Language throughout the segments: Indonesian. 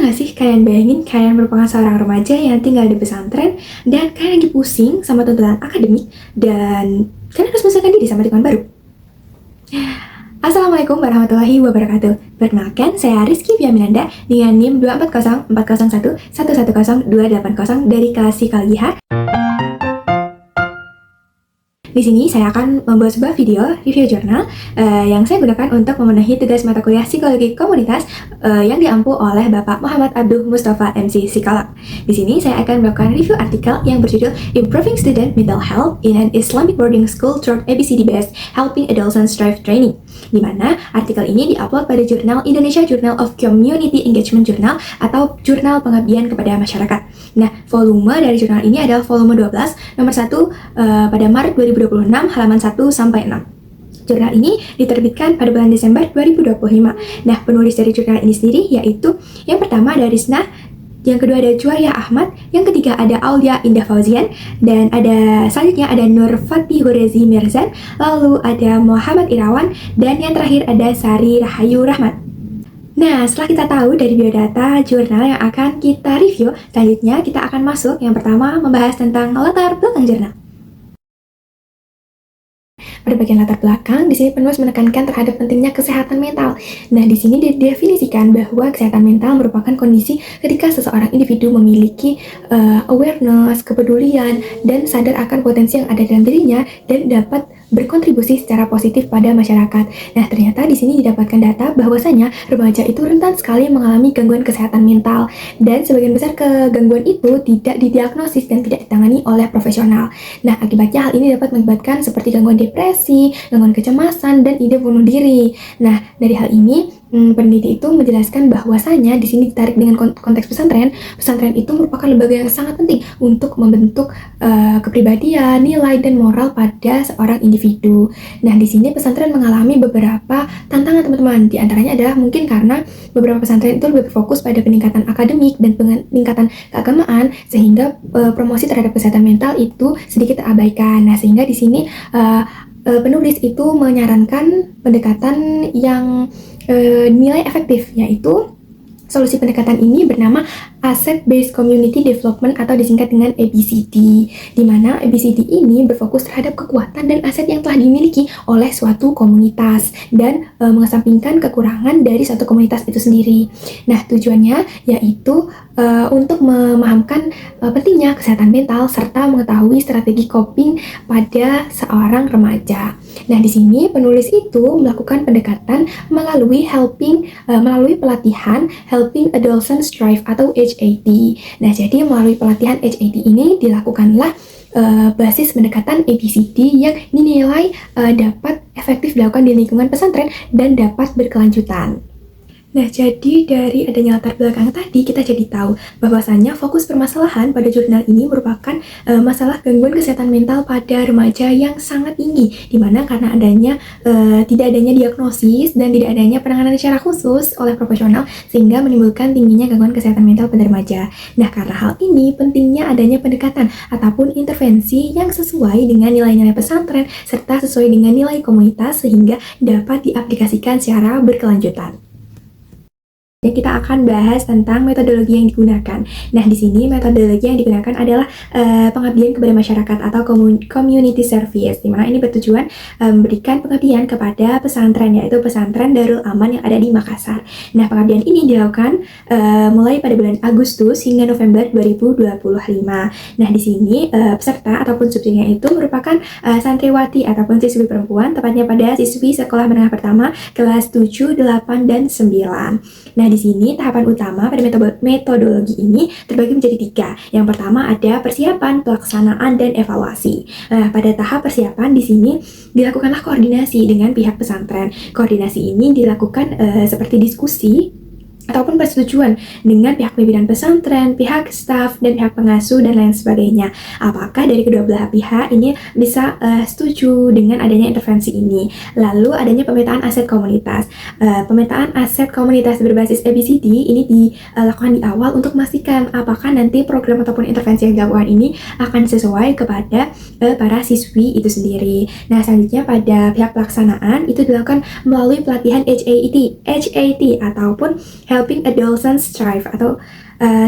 nggak sih kalian bayangin kalian merupakan seorang remaja yang tinggal di pesantren dan kalian lagi pusing sama tuntutan akademik dan kalian harus menyelesaikan diri sama lingkungan baru? Assalamualaikum warahmatullahi wabarakatuh. Perkenalkan, saya Rizky Fiaminanda dengan NIM 240401101100280 dari kelas Psikologi H. Di sini saya akan membuat sebuah video review jurnal yang saya gunakan untuk memenuhi tugas mata kuliah Psikologi Komunitas yang diampu oleh Bapak Muhammad Abduh Mustafa MC Psikolog. Di sini saya akan melakukan review artikel yang berjudul Improving Student Mental Health in an Islamic Boarding School Through ABCD-Based Helping Adolescents Thrive Training, di mana artikel ini diupload pada jurnal Indonesia Journal of Community Engagement Journal atau Jurnal Pengabdian kepada Masyarakat. Nah, volume dari jurnal ini adalah volume 12, nomor 1 pada Maret 2026, halaman 1-6. Jurnal ini diterbitkan pada bulan Desember 2025. Nah, penulis dari jurnal ini sendiri yaitu yang pertama ada Rizna, yang kedua ada Juwaria Ahmad, yang ketiga ada Aulia Indah Fauzian, dan ada selanjutnya ada Nur Fatihurezi Mirzan, lalu ada Muhammad Irawan, dan yang terakhir ada Sari Rahayu Rahmat. Nah, setelah kita tahu dari biodata jurnal yang akan kita review, selanjutnya kita akan masuk yang pertama membahas tentang latar belakang jurnal. Pada bagian latar belakang, di sini penulis menekankan terhadap pentingnya kesehatan mental. Nah, di sini didefinisikan bahwa kesehatan mental merupakan kondisi ketika seseorang individu memiliki awareness, kepedulian, dan sadar akan potensi yang ada dalam dirinya dan dapat berkontribusi secara positif pada masyarakat. Nah, ternyata di sini didapatkan data bahwasanya remaja itu rentan sekali mengalami gangguan kesehatan mental dan sebagian besar kegangguan itu tidak didiagnosis dan tidak ditangani oleh profesional. Nah, akibatnya hal ini dapat mengakibatkan seperti gangguan depresi, gangguan kecemasan, dan ide bunuh diri. Nah, dari hal ini peneliti itu menjelaskan bahwasanya di sini ditarik dengan konteks pesantren. Pesantren itu merupakan lembaga yang sangat penting untuk membentuk kepribadian, nilai, dan moral pada seorang individu. Nah, di sini pesantren mengalami beberapa tantangan, teman-teman. Di antaranya adalah mungkin karena beberapa pesantren itu lebih berfokus pada peningkatan akademik dan peningkatan keagamaan, sehingga promosi terhadap kesehatan mental itu sedikit terabaikan. Nah, sehingga di sini penulis itu menyarankan pendekatan yang nilai efektif, yaitu solusi pendekatan ini bernama Asset Based Community Development atau disingkat dengan ABCD, di mana ABCD ini berfokus terhadap kekuatan dan aset yang telah dimiliki oleh suatu komunitas dan mengesampingkan kekurangan dari suatu komunitas itu sendiri. Nah, tujuannya yaitu untuk memahamkan pentingnya kesehatan mental serta mengetahui strategi coping pada seorang remaja. Nah, di sini penulis itu melakukan pendekatan melalui pelatihan Helping Adolescents Thrive atau HAT. Nah, jadi melalui pelatihan HAT ini dilakukanlah basis pendekatan ABCD yang dinilai dapat efektif dilakukan di lingkungan pesantren dan dapat berkelanjutan. Nah, jadi dari adanya latar belakang tadi, kita jadi tahu bahwasannya fokus permasalahan pada jurnal ini merupakan masalah gangguan kesehatan mental pada remaja yang sangat tinggi, dimana karena tidak adanya diagnosis dan tidak adanya penanganan secara khusus oleh profesional, sehingga menimbulkan tingginya gangguan kesehatan mental pada remaja. Nah, karena hal ini pentingnya adanya pendekatan ataupun intervensi yang sesuai dengan nilai-nilai pesantren serta sesuai dengan nilai komunitas sehingga dapat diaplikasikan secara berkelanjutan. Kita akan bahas tentang metodologi yang digunakan. Nah, di sini metodologi yang digunakan adalah pengabdian kepada masyarakat atau community service, di mana ini bertujuan memberikan pengabdian kepada pesantren, yaitu pesantren Darul Aman yang ada di Makassar. Nah, pengabdian ini dilakukan mulai pada bulan Agustus hingga November 2025. Nah, di sini peserta ataupun subjeknya itu merupakan santriwati ataupun siswi perempuan, tepatnya pada siswi sekolah menengah pertama kelas 7, 8, dan 9. Nah, di sini tahapan utama pada metodologi ini terbagi menjadi 3. Yang pertama ada persiapan, pelaksanaan, dan evaluasi. Nah, pada tahap persiapan di sini dilakukanlah koordinasi dengan pihak pesantren. Koordinasi ini dilakukan seperti diskusi ataupun persetujuan dengan pihak pimpinan pesantren, pihak staf, dan pihak pengasuh, dan lain sebagainya. Apakah dari kedua belah pihak ini bisa setuju dengan adanya intervensi ini? Lalu adanya pemetaan aset komunitas. Pemetaan aset komunitas berbasis ABCD ini dilakukan di awal untuk memastikan apakah nanti program ataupun intervensi yang dilakukan ini akan sesuai kepada para siswi itu sendiri. Nah, selanjutnya pada pihak pelaksanaan itu dilakukan melalui pelatihan HAT ataupun Helping Adolescents Thrive atau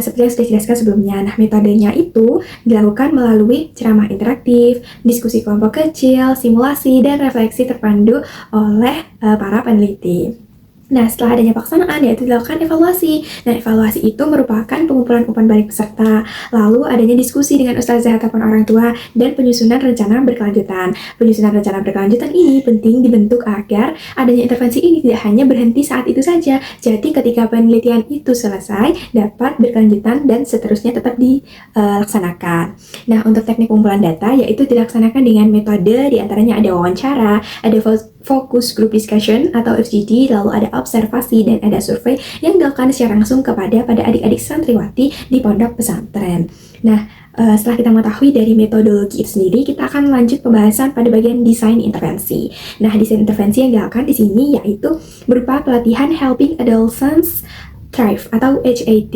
seperti yang sudah dijelaskan sebelumnya. Nah, metodenya itu dilakukan melalui ceramah interaktif, diskusi kelompok kecil, simulasi, dan refleksi terpandu oleh para peneliti. Nah, setelah adanya pelaksanaan, yaitu dilakukan evaluasi. Nah, evaluasi itu merupakan pengumpulan umpan balik peserta, lalu adanya diskusi dengan ustazah ataupun orang tua, dan penyusunan rencana berkelanjutan. Penyusunan rencana berkelanjutan ini penting dibentuk agar adanya intervensi ini tidak hanya berhenti saat itu saja. Jadi, ketika penelitian itu selesai, dapat berkelanjutan dan seterusnya tetap dilaksanakan. Nah, untuk teknik pengumpulan data, yaitu dilaksanakan dengan metode, diantaranya ada wawancara, ada focus group discussion atau FGD, lalu ada observasi dan ada survei yang dilakukan secara langsung kepada adik-adik santriwati di pondok pesantren. Nah, setelah kita mengetahui dari metodologi itu sendiri, kita akan lanjut pembahasan pada bagian desain intervensi. Nah, desain intervensi yang dilakukan di sini yaitu berupa pelatihan Helping Adolescents Thrive atau HAT.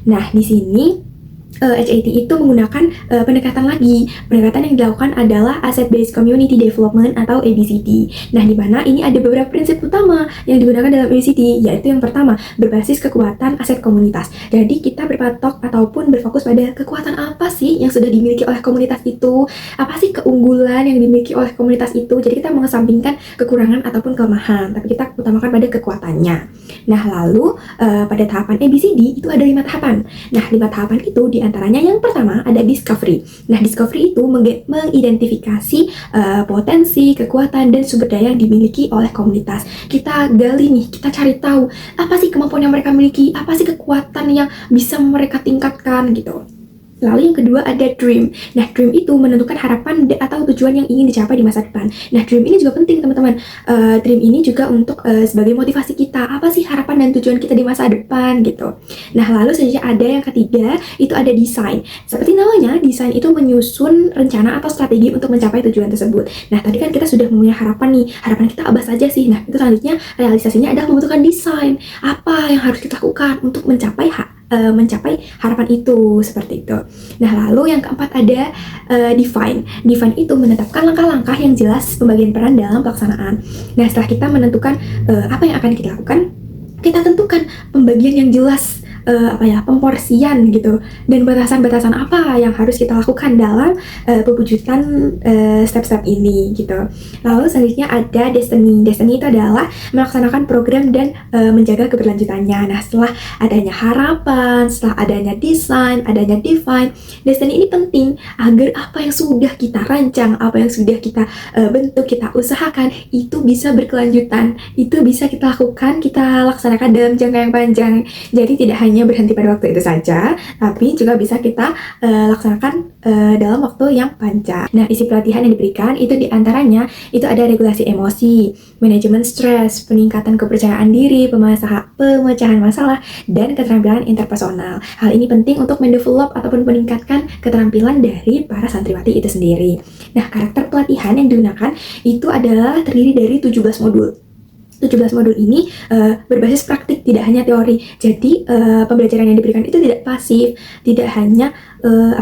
Nah, di sini HAT itu menggunakan pendekatan lagi. Pendekatan yang dilakukan adalah Asset Based Community Development atau ABCD. Nah, di mana ini ada beberapa prinsip utama yang digunakan dalam ABCD, yaitu yang pertama, berbasis kekuatan aset komunitas. Jadi, kita berpatok ataupun berfokus pada kekuatan apa sih yang sudah dimiliki oleh komunitas itu, apa sih keunggulan yang dimiliki oleh komunitas itu. Jadi, kita mengesampingkan kekurangan ataupun kelemahan, tapi kita utamakan pada kekuatannya. Nah, lalu pada tahapan ABCD itu ada 5 tahapan. Nah, 5 tahapan itu antaranya yang pertama ada discovery. Nah, discovery itu mengidentifikasi potensi, kekuatan, dan sumber daya yang dimiliki oleh komunitas. Kita gali nih, kita cari tahu apa sih kemampuan yang mereka miliki, apa sih kekuatan yang bisa mereka tingkatkan gitu. Lalu yang kedua ada dream. Nah, dream itu menentukan harapan atau tujuan yang ingin dicapai di masa depan. Nah, dream ini juga penting, teman-teman. Dream ini juga untuk sebagai motivasi kita. Apa sih harapan dan tujuan kita di masa depan gitu. Nah, lalu saja ada yang ketiga, itu ada desain. Seperti namanya, desain itu menyusun rencana atau strategi untuk mencapai tujuan tersebut. Nah, tadi kan kita sudah mempunyai harapan nih. Harapan kita apa saja sih? Nah, itu selanjutnya realisasinya adalah membutuhkan desain. Apa yang harus kita lakukan untuk mencapai harapan itu, seperti itu. Nah, lalu yang keempat ada define. Define itu menetapkan langkah-langkah yang jelas pembagian peran dalam pelaksanaan. Nah, setelah kita menentukan apa yang akan kita lakukan, kita tentukan pembagian yang jelas, pemporsian gitu, dan batasan-batasan apa yang harus kita lakukan dalam pewujudan step-step ini gitu. Lalu selanjutnya ada destiny. Destiny itu adalah melaksanakan program dan menjaga keberlanjutannya. Nah, setelah adanya harapan, setelah adanya desain, adanya define, destiny ini penting agar apa yang sudah kita rancang, apa yang sudah kita bentuk, kita usahakan itu bisa berkelanjutan, itu bisa kita lakukan, kita laksanakan dalam jangka yang panjang. Jadi tidak hanya berhenti pada waktu itu saja, tapi juga bisa kita laksanakan dalam waktu yang panjang. Nah, isi pelatihan yang diberikan itu diantaranya itu ada regulasi emosi, manajemen stres, peningkatan kepercayaan diri, pemecahan masalah, dan keterampilan interpersonal. Hal ini penting untuk mendevelop ataupun meningkatkan keterampilan dari para santriwati itu sendiri. Nah, karakter pelatihan yang digunakan itu adalah terdiri dari 17 modul. 17 modul ini berbasis praktik, tidak hanya teori. Jadi pembelajaran yang diberikan itu tidak pasif, tidak hanya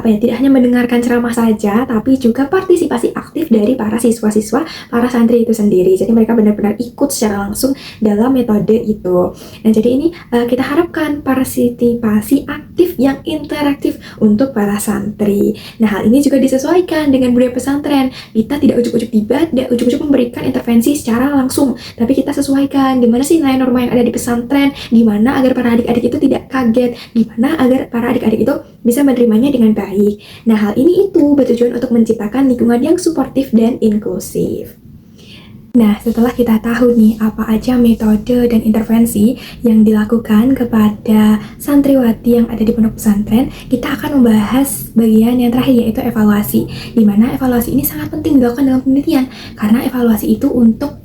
tidak hanya mendengarkan ceramah saja, tapi juga partisipasi aktif dari para siswa-siswa, para santri itu sendiri. Jadi mereka benar-benar ikut secara langsung dalam metode itu. Nah, jadi ini kita harapkan partisipasi aktif yang interaktif untuk para santri. Nah, hal ini juga disesuaikan dengan budaya pesantren. Kita tidak ujuk-ujuk ujuk-ujuk memberikan intervensi secara langsung, tapi kita sesuaikan gimana sih nilai norma yang ada di pesantren, gimana agar para adik-adik itu tidak kaget, gimana agar para adik-adik itu bisa menerimanya dengan baik. Nah, hal ini itu bertujuan untuk menciptakan lingkungan yang suportif dan inklusif. Nah, setelah kita tahu nih apa aja metode dan intervensi yang dilakukan kepada santriwati yang ada di pondok pesantren, kita akan membahas bagian yang terakhir, yaitu evaluasi. Di mana evaluasi ini sangat penting dilakukan dalam penelitian, karena evaluasi itu untuk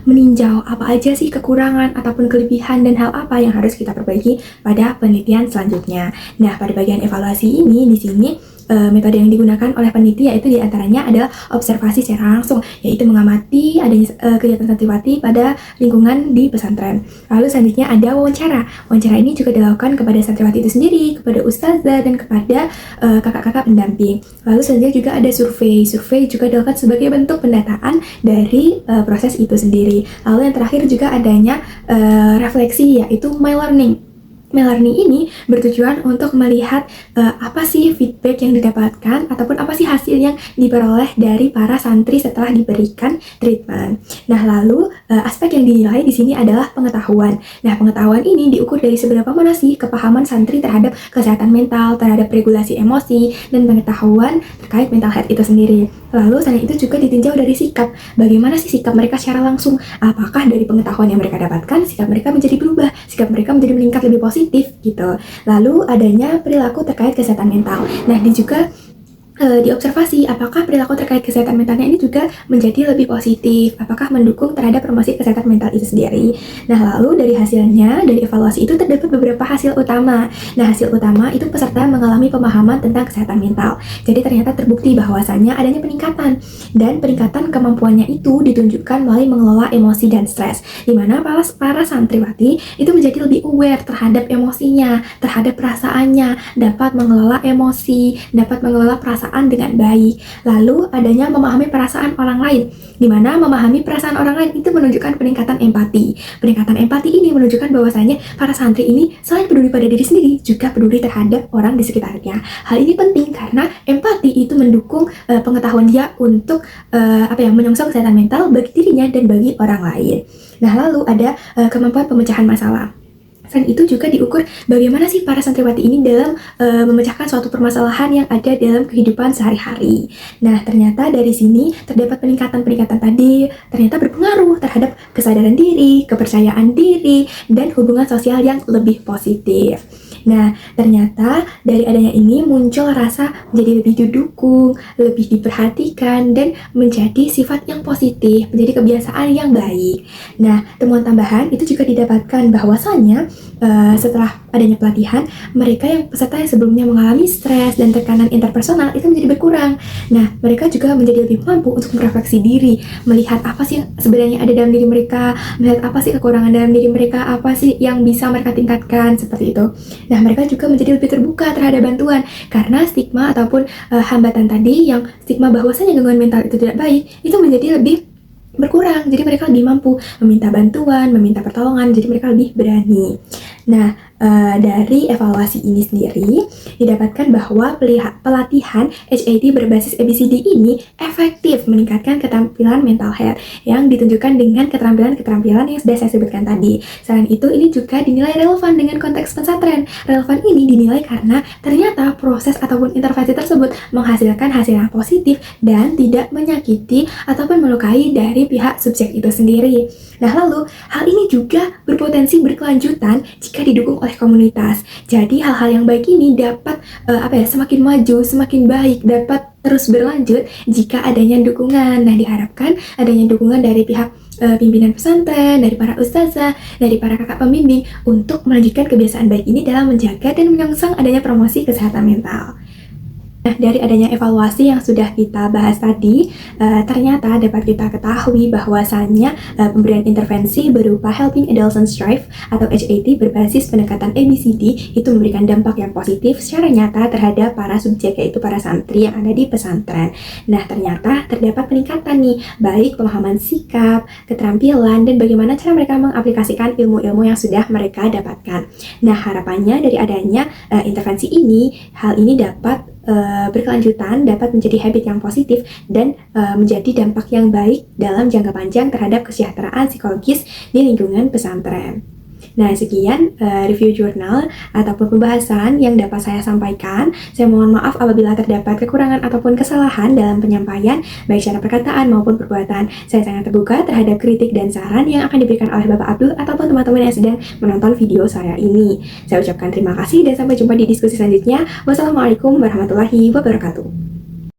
meninjau apa aja sih kekurangan ataupun kelebihan dan hal apa yang harus kita perbaiki pada penelitian selanjutnya. Nah, pada bagian evaluasi ini di sini metode yang digunakan oleh peneliti yaitu diantaranya adalah observasi secara langsung, yaitu mengamati adanya kegiatan santriwati pada lingkungan di pesantren. Lalu selanjutnya ada wawancara. Wawancara ini juga dilakukan kepada santriwati itu sendiri, kepada ustazah, dan kepada kakak-kakak pendamping. Lalu selanjutnya juga ada survei. Survei juga dilakukan sebagai bentuk pendataan dari proses itu sendiri. Lalu yang terakhir juga adanya refleksi, yaitu my learning. Melearning ini bertujuan untuk melihat apa sih feedback yang didapatkan ataupun apa sih hasil yang diperoleh dari para santri setelah diberikan treatment. Nah, lalu aspek yang dinilai di sini adalah pengetahuan. Nah, pengetahuan ini diukur dari seberapa mana sih kepahaman santri terhadap kesehatan mental, terhadap regulasi emosi, dan pengetahuan terkait mental health itu sendiri. Lalu selain itu juga ditinjau dari sikap. Bagaimana sih sikap mereka secara langsung? Apakah dari pengetahuan yang mereka dapatkan, sikap mereka menjadi berubah, sikap mereka menjadi meningkat lebih positif gitu. Lalu adanya perilaku terkait kesehatan mental. Nah, ini juga diobservasi apakah perilaku terkait kesehatan mentalnya ini juga menjadi lebih positif, apakah mendukung terhadap promosi kesehatan mental itu sendiri. Nah, lalu dari hasilnya, dari evaluasi itu terdapat beberapa hasil utama. Nah, hasil utama itu peserta mengalami pemahaman tentang kesehatan mental. Jadi ternyata terbukti bahwasannya adanya peningkatan, dan peningkatan kemampuannya itu ditunjukkan melalui mengelola emosi dan stres, di mana para santriwati itu menjadi lebih aware terhadap emosinya, terhadap perasaannya, dapat mengelola emosi, dapat mengelola perasaan dengan baik. Lalu adanya memahami perasaan orang lain, di mana memahami perasaan orang lain itu menunjukkan peningkatan empati. Peningkatan empati ini menunjukkan bahwasanya para santri ini selain peduli pada diri sendiri, juga peduli terhadap orang di sekitarnya. Hal ini penting karena empati itu mendukung pengetahuan dia untuk menyongsong kesehatan mental bagi dirinya dan bagi orang lain. Nah, lalu ada kemampuan pemecahan masalah. Selain itu juga diukur bagaimana sih para santriwati ini dalam memecahkan suatu permasalahan yang ada dalam kehidupan sehari-hari. Nah, ternyata dari sini terdapat peningkatan-peningkatan tadi ternyata berpengaruh terhadap kesadaran diri, kepercayaan diri, dan hubungan sosial yang lebih positif. Nah, ternyata dari adanya ini muncul rasa menjadi lebih didukung, lebih diperhatikan, dan menjadi sifat yang positif, menjadi kebiasaan yang baik. Nah, temuan tambahan itu juga didapatkan bahwasannya setelah adanya pelatihan, mereka yang peserta yang sebelumnya mengalami stres dan tekanan interpersonal itu menjadi berkurang. Nah, mereka juga menjadi lebih mampu untuk merefleksi diri, melihat apa sih yang sebenarnya ada dalam diri mereka, melihat apa sih kekurangan dalam diri mereka, apa sih yang bisa mereka tingkatkan, seperti itu. Nah, mereka juga menjadi lebih terbuka terhadap bantuan, karena stigma ataupun hambatan tadi, yang stigma bahwasanya gangguan mental itu tidak baik, itu menjadi lebih berkurang. Jadi mereka lebih mampu meminta bantuan, meminta pertolongan, jadi mereka lebih berani. Nah, dari evaluasi ini sendiri didapatkan bahwa pelatihan HAT berbasis ABCD ini efektif meningkatkan keterampilan mental health yang ditunjukkan dengan keterampilan-keterampilan yang sudah saya sebutkan tadi. Selain itu, ini juga dinilai relevan dengan konteks pesantren. Relevan ini dinilai karena ternyata proses ataupun intervensi tersebut menghasilkan hasil yang positif dan tidak menyakiti ataupun melukai dari pihak subjek itu sendiri. Nah, lalu hal ini juga berpotensi berkelanjutan jika didukung oleh komunitas. Jadi hal-hal yang baik ini dapat semakin maju, semakin baik, dapat terus berlanjut jika adanya dukungan. Nah, diharapkan adanya dukungan dari pihak pimpinan pesantren, dari para ustazah, dari para kakak pembimbing untuk melanjutkan kebiasaan baik ini dalam menjaga dan menyongsong adanya promosi kesehatan mental. Nah, dari adanya evaluasi yang sudah kita bahas tadi, ternyata dapat kita ketahui bahwasannya pemberian intervensi berupa Helping Adolescents Thrive atau HAT berbasis pendekatan ABCD itu memberikan dampak yang positif secara nyata terhadap para subjek, yaitu para santri yang ada di pesantren. Nah, ternyata terdapat peningkatan nih, baik pemahaman sikap, keterampilan, dan bagaimana cara mereka mengaplikasikan ilmu-ilmu yang sudah mereka dapatkan. Nah, harapannya dari adanya intervensi ini, hal ini dapat berkelanjutan, dapat menjadi habit yang positif dan menjadi dampak yang baik dalam jangka panjang terhadap kesejahteraan psikologis di lingkungan pesantren. Nah, sekian review jurnal ataupun pembahasan yang dapat saya sampaikan. Saya mohon maaf apabila terdapat kekurangan ataupun kesalahan dalam penyampaian, baik secara perkataan maupun perbuatan. Saya sangat terbuka terhadap kritik dan saran yang akan diberikan oleh Bapak Abdul ataupun teman-teman yang sedang menonton video saya ini. Saya ucapkan terima kasih dan sampai jumpa di diskusi selanjutnya. Wassalamualaikum warahmatullahi wabarakatuh.